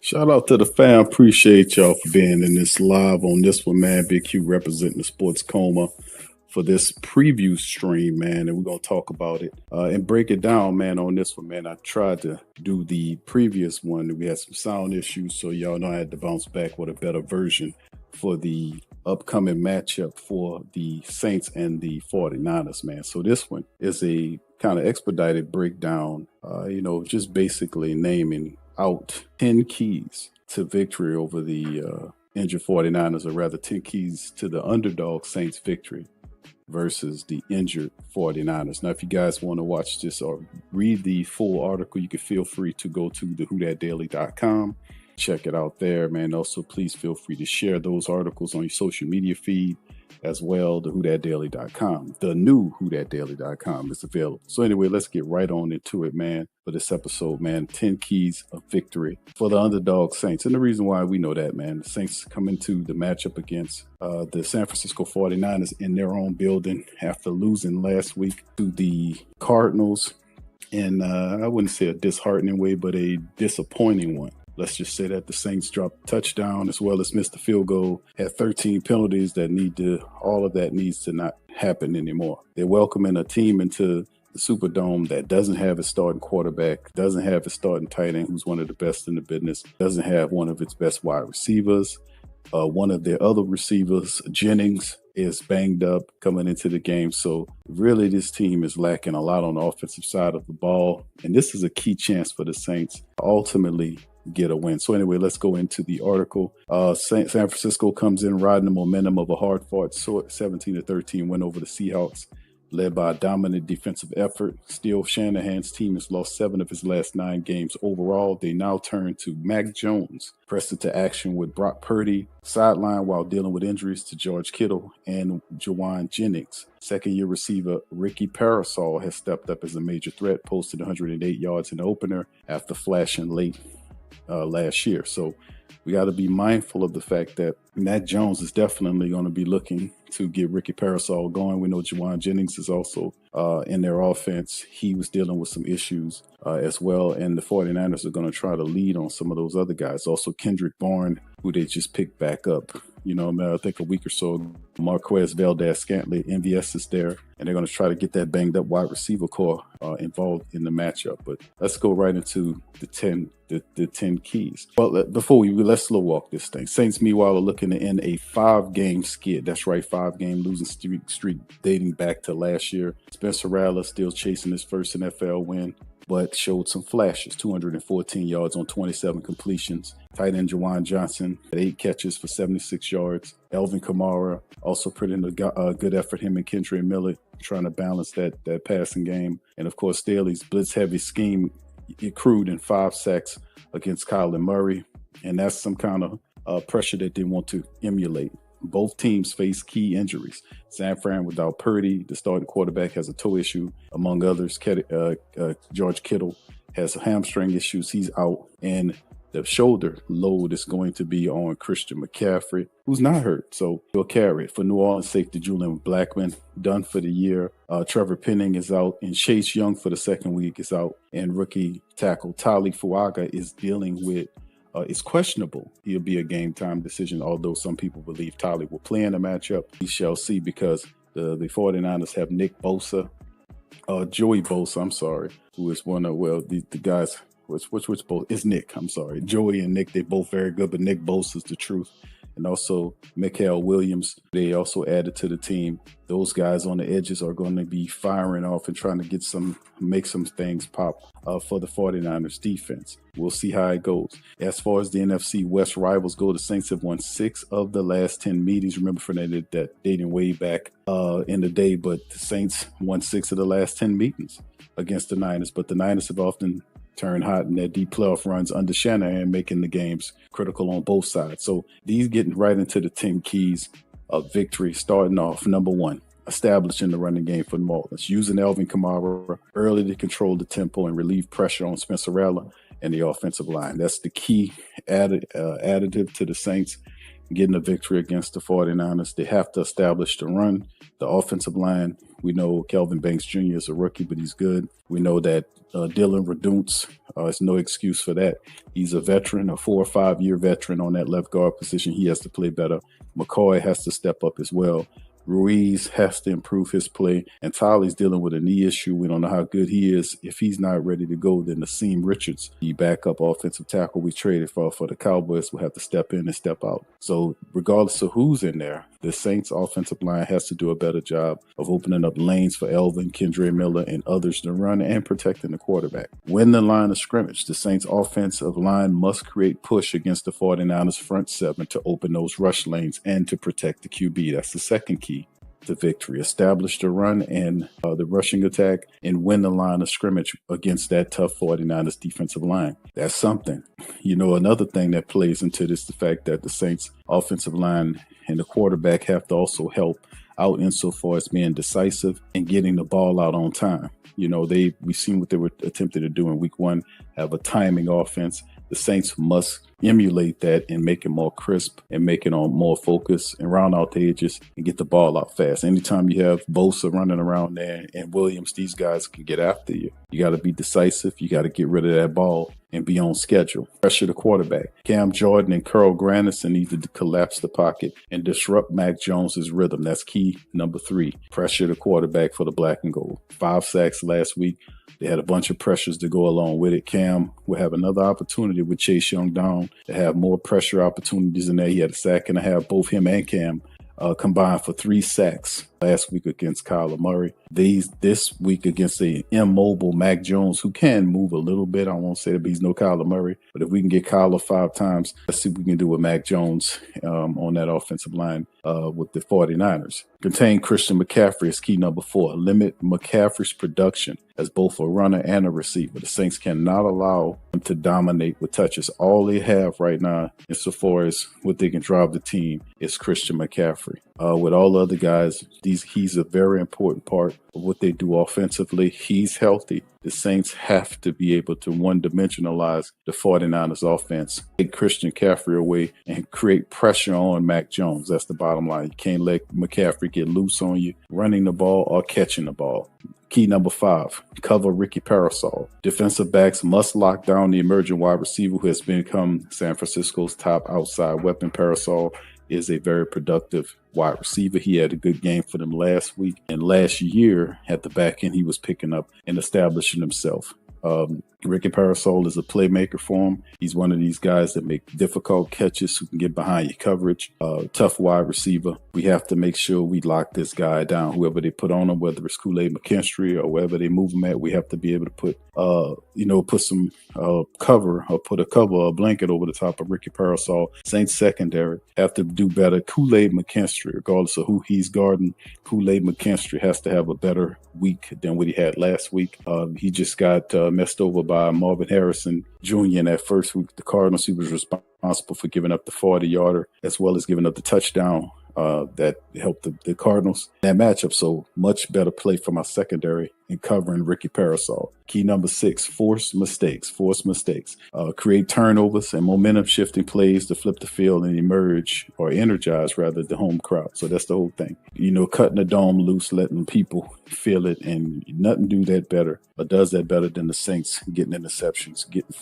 Shout out to the fam. Appreciate y'all for being in this live on this one, man. Big Q representing the sports coma for this preview stream, man. And we're going to talk about it and break it down, man, on this one, man. I tried to do the previous one. We had some sound issues, so y'all know I had to bounce back with a better version for the upcoming matchup for the Saints and the 49ers, man. So this one is a kind of expedited breakdown, just basically naming out 10 keys to victory over the injured 49ers, or rather 10 keys to the underdog Saints victory versus the injured 49ers. Now, if you guys want to watch this or read the full article, you can feel free to go to the whothatdaily.com. Check it out there, man. Also, please feel free to share those articles on your social media feed as well. The whothatdaily.com. The new whothatdaily.com is available. So anyway, let's get right on into it, man, for this episode, man. 10 keys of victory for the underdog Saints. And the reason why we know that, man, the Saints come into the matchup against the San Francisco 49ers in their own building after losing last week to the Cardinals in, I wouldn't say a disheartening way, but a disappointing one. Let's just say that the Saints dropped a touchdown as well as missed a field goal, had 13 penalties all of that needs to not happen anymore. They're welcoming a team into the Superdome that doesn't have its starting quarterback, doesn't have its starting tight end, who's one of the best in the business, doesn't have one of its best wide receivers. One of their other receivers, Jennings, is banged up coming into the game. So really this team is lacking a lot on the offensive side of the ball. And this is a key chance for the Saints to ultimately get a win. So anyway, let's go into the article. San Francisco comes in riding the momentum of a hard-fought 17-13 win over the Seahawks, led by a dominant defensive effort. Still, Shanahan's team has lost 7 of his last 9 games overall. They now turn to Mac Jones, pressed into action with Brock Purdy, sidelined while dealing with injuries to George Kittle and Juwan Jennings. Second-year receiver Ricky Parasol has stepped up as a major threat, posted 108 yards in the opener after flashing late last year. So we got to be mindful of the fact that Mac Jones is definitely going to be looking to get Ricky Parasol going. We know Juwan Jennings is also in their offense. He was dealing with some issues as well. And the 49ers are going to try to lead on some of those other guys. Also, Kendrick Bourne, who they just picked back up. I think a week or so ago, Marquez Valdez-Scantling, MVS is there, and they're going to try to get that banged up wide receiver core involved in the matchup. But let's go right into the 10 keys. Well, before let's slow walk this thing. Saints, meanwhile, are looking to end a 5-game skid. That's right, 5-game losing streak dating back to last year. Spencer Rattler still chasing his first NFL win, but showed some flashes. 214 yards on 27 completions. Tight end Juwan Johnson had 8 catches for 76 yards. Elvin Kamara also put in a good effort, him and Kentrell Miller, trying to balance that passing game. And of course, Staley's blitz-heavy scheme accrued in 5 sacks against Kyler Murray. And that's some kind of pressure that they want to emulate. Both teams face key injuries. San Fran without Purdy, the starting quarterback, has a toe issue, among others. George Kittle has hamstring issues. He's out. And the shoulder load is going to be on Christian McCaffrey, who's not hurt. So he'll carry it. For New Orleans safety Julian Blackmon, done for the year. Trevor Penning is out. And Chase Young for the second week is out. And rookie tackle Tali Fuaga is dealing with is questionable. He'll be a game time decision, although some people believe Tali will play in the matchup. We shall see, because the 49ers have Joey Bosa, I'm sorry, who is one of, the guys, which both is Nick, I'm sorry. Joey and Nick, they're both very good, but Nick Bosa is the truth. And also Mikael Williams, they also added to the team. Those guys on the edges are going to be firing off and trying to make some things pop for the 49ers defense. We'll see how it goes. As far as the NFC West rivals go, the Saints have won 6 of the last 10 meetings. Remember, for that dating way back in the day, but the Saints won 6 of the last 10 meetings against the Niners. But the Niners have often turned hot in their deep playoff runs under Shanahan, making the games critical on both sides. So these getting right into the 10 keys of victory, starting off, number 1, establishing the running game for the Marlins, using Alvin Kamara early to control the tempo and relieve pressure on Spencer Rattler and the offensive line. That's the key additive to the Saints getting a victory against the 49ers. They have to establish the run, the offensive line, We know Kelvin Banks Jr. is a rookie, but he's good. We know that Dylan Reduntz is no excuse for that. He's a veteran, a 4 or 5 year veteran on that left guard position. He has to play better. McCoy has to step up as well. Ruiz has to improve his play, and Tyler's dealing with a knee issue. We don't know how good he is. If he's not ready to go, then Naseem Richards, the backup offensive tackle we traded for the Cowboys, will have to step in and step out. So regardless of who's in there, the Saints offensive line has to do a better job of opening up lanes for Elvin, Kendre Miller, and others to run and protecting the quarterback. Win the line of scrimmage. The Saints offensive line must create push against the 49ers front seven to open those rush lanes and to protect the QB. That's the second key to victory. Establish the run and the rushing attack and win the line of scrimmage against that tough 49ers defensive line. That's something. Another thing that plays into this, the fact that the Saints offensive line and the quarterback have to also help out insofar as being decisive and getting the ball out on time. We've seen what they were attempting to do in week 1, have a timing offense. The Saints must emulate that and make it more crisp and make it on more focus and round out the edges and get the ball out fast. Anytime you have Bosa running around there and Williams, these guys can get after you. You got to be decisive. You got to get rid of that ball and be on schedule. Pressure the quarterback. Cam Jordan and Carl Granderson need to collapse the pocket and disrupt Mac Jones's rhythm. That's key number 3. Pressure the quarterback for the black and gold. 5 sacks last week. They had a bunch of pressures to go along with it. Cam will have another opportunity with Chase Young down to have more pressure opportunities in there. He had a sack and a half, both him and Cam combined for 3 sacks last week against Kyler Murray. This week against the immobile Mac Jones, who can move a little bit. I won't say that he's no Kyler Murray, but if we can get Kyler 5 times, let's see what we can do with Mac Jones on that offensive line with the 49ers. Contain Christian McCaffrey is key number 4. Limit McCaffrey's production as both a runner and a receiver. The Saints cannot allow him to dominate with touches. All they have right now, insofar as what they can drive the team, is Christian McCaffrey. With all the other guys, he's a very important part of what they do offensively. He's healthy. The Saints have to be able to one-dimensionalize the 49ers offense, take Christian McCaffrey away, and create pressure on Mac Jones. That's the bottom line. You can't let McCaffrey get loose on you, running the ball or catching the ball. Key number 5, cover Ricky Parasol. Defensive backs must lock down the emerging wide receiver who has become San Francisco's top outside weapon. Parasol is a very productive wide receiver. He had a good game for them last week, and last year at the back end, he was picking up and establishing himself. Ricky Parasol is a playmaker for him. He's one of these guys that make difficult catches, who can get behind your coverage. Tough wide receiver. We have to make sure we lock this guy down. Whoever they put on him, whether it's Kool-Aid McKinstry or wherever they move him at, we have to be able to put some cover or put a blanket over the top of Ricky Parasol. Saints secondary have to do better. Kool-Aid McKinstry, regardless of who he's guarding, Kool-Aid McKinstry has to have a better week than what he had last week. He just got messed over by Marvin Harrison Jr. in that first week. The Cardinals, he was responsible for giving up the 40-yarder as well as giving up the touchdown that helped the Cardinals in that matchup. So much better play from our secondary in covering Ricky Parasol. Key number 6, force mistakes. Create turnovers and momentum shifting plays to flip the field and energize the home crowd. So that's the whole thing. Cutting the dome loose, letting people feel it, and nothing does that better than the Saints getting interceptions, getting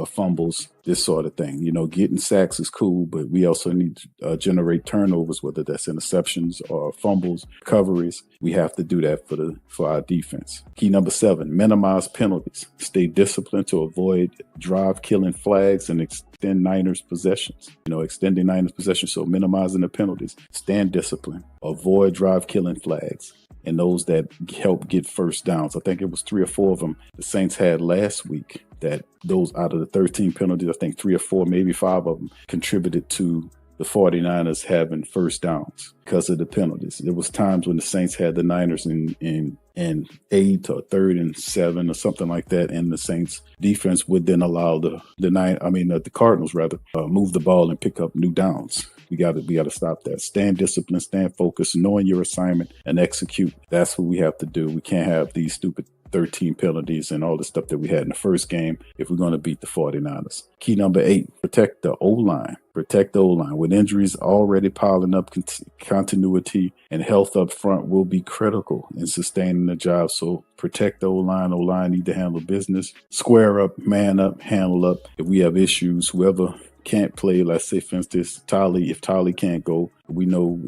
fumbles, this sort of thing. Getting sacks is cool, but we also need to generate turnovers, whether that's interceptions or fumbles, recoveries. We have to do that for our defense. Key number 7, minimize penalties. Stay disciplined to avoid drive-killing flags and extend Niners possessions. Extending Niners possessions, so minimizing the penalties. Stand disciplined. Avoid drive-killing flags and those that help get first downs. I think it was 3 or 4 of them the Saints had last week, that those out of the 13 penalties, I think 3 or 4, maybe 5 of them contributed to the 49ers having first downs because of the penalties. There was times when the Saints had the Niners in 8 or 3rd and 7 or something like that, and the Saints defense would then allow the Cardinals move the ball and pick up new downs. We got to stop that. Stand disciplined, stand focused, knowing your assignment, and execute. That's what we have to do. We can't have these stupid 13 penalties and all the stuff that we had in the first game if we're going to beat the 49ers. Key number 8, protect the O-line. Protect the O-line. With injuries already piling up, continuity and health up front will be critical in sustaining the job. So protect the O-line. O-line need to handle business. Square up, man up, handle up. If we have issues, whoever can't play, let's say, for instance, if Tolly can't go, we know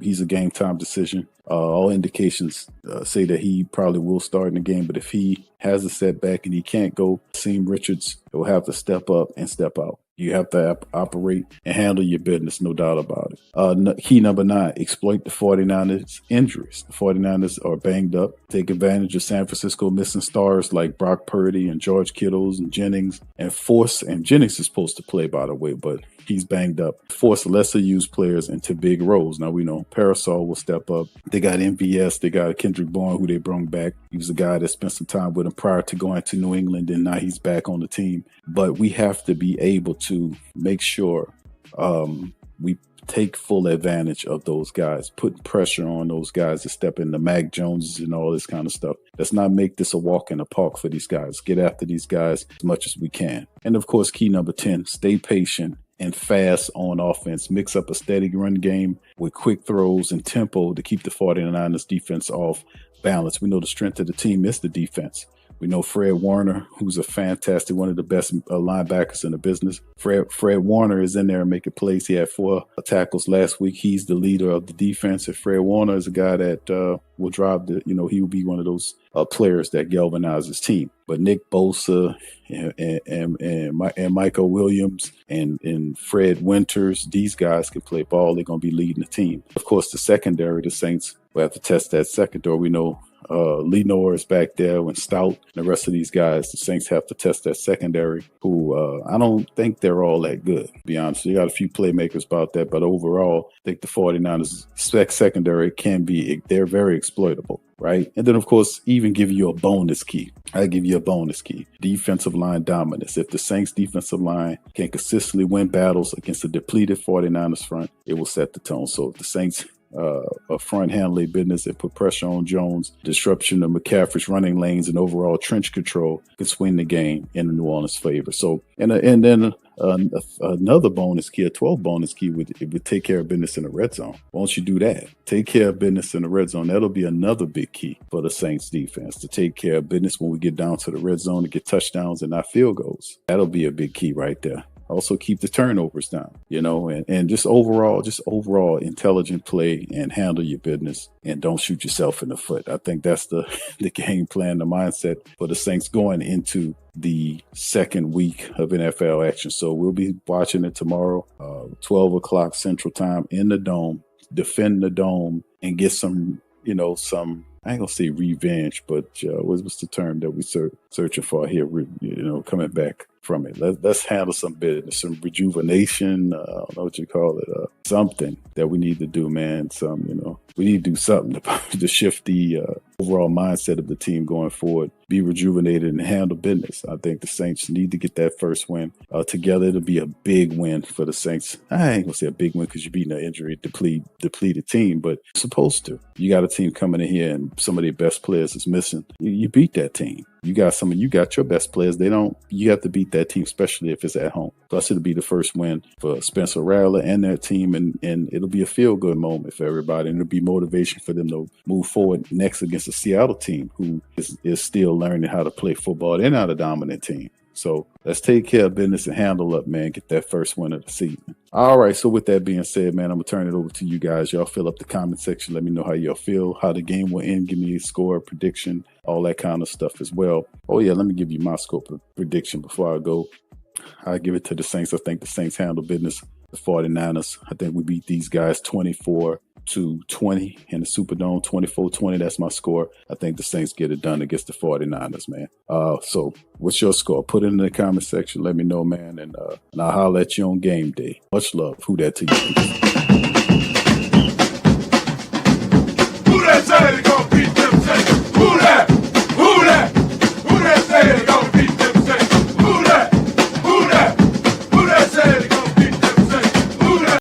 he's a game time decision. All indications say that he probably will start in the game, but if he has a setback and he can't go, Seam Richards will have to step up and step out. You have to operate and handle your business, no doubt about it. Key number 9, exploit the 49ers injuries. The 49ers are banged up. Take advantage of San Francisco missing stars like Brock Purdy and George Kittle and Jennings, and Jennings is supposed to play, by the way, but he's banged up. Force lesser used players into big roles. Now we know Parasol will step up. They got MVS. They got Kendrick Bourne, who they brought back. He was a guy that spent some time with him prior to going to New England, and now he's back on the team. But we have to be able to make sure we take full advantage of those guys, putting pressure on those guys to step into Mac Joneses and all this kind of stuff. Let's not make this a walk in the park for these guys. Get after these guys as much as we can. And of course, key number 10, stay patient and fast on offense. Mix up a steady run game with quick throws and tempo to keep the 49ers defense off balance. We know the strength of the team is the defense. We know Fred Warner, who's a fantastic, one of the best linebackers in the business. Fred Warner is in there making plays. He had 4 tackles last week. He's the leader of the defense. And Fred Warner is a guy that will drive he will be one of those players that galvanize his team. But Nick Bosa and Michael Williams and Fred Winters, these guys can play ball. They're going to be leading the team. Of course, the secondary, the Saints will have to test that secondary. We know Lee Norris back there and Stout and the rest of these guys, the Saints have to test that secondary, who I don't think they're all that good, to be honest. You got a few playmakers about that, but overall, I think the 49ers secondary they're very exploitable, right? And then, of course, even give you a bonus key. I give you a bonus key. Defensive line dominance. If the Saints defensive line can consistently win battles against a depleted 49ers front, it will set the tone. So if the Saints a front handle business and put pressure on Jones, disruption of McCaffrey's running lanes, and overall trench control can swing the game in the New Orleans' favor. So, and then another bonus key, a 12 bonus key, would take care of business in the red zone. Once you do that, take care of business in the red zone. That'll be another big key for the Saints defense, to take care of business when we get down to the red zone to get touchdowns and not field goals. That'll be a big key right there. Also keep the turnovers down, and just overall intelligent play and handle your business and don't shoot yourself in the foot. I think that's the game plan, the mindset for the Saints going into the second week of NFL action. So we'll be watching it tomorrow, 12 o'clock Central Time in the Dome, defend the Dome and get some, I ain't gonna say revenge, but what's the term that we searching for here? Coming back from it. Let's handle some business, some rejuvenation. I don't know what you call it. Something that we need to do, man. We need to do something to shift the overall mindset of the team going forward. Be rejuvenated and handle business. I think the Saints need to get that first win together. It'll be a big win for the Saints. I ain't gonna say a big win because you're beating an injury depleted team, but you're supposed to. You got a team coming in here and some of their best players is missing. You beat that team. You got your best players. You have to beat that team, especially if it's at home. Plus, it'll be the first win for Spencer Rattler and their team, and it'll be a feel-good moment for everybody, and it'll be motivation for them to move forward next against the Seattle team, who is still learning how to play football. They're not a dominant team. So let's take care of business and handle up, man. Get that first win of the season. All right. So with that being said, man, I'm going to turn it over to you guys. Y'all fill up the comment section. Let me know how y'all feel, how the game will end. Give me a score, prediction, all that kind of stuff as well. Oh, yeah. Let me give you my scope of prediction before I go. I give it to the Saints. I think the Saints handle business. The 49ers, I think we beat these guys 24-20 in the Superdome, 24-20. That's my score. I think the Saints get it done against the 49ers, man. So what's your score? Put it in the comment section. Let me know, man. And I'll holler at you on game day. Much love. Who that to you?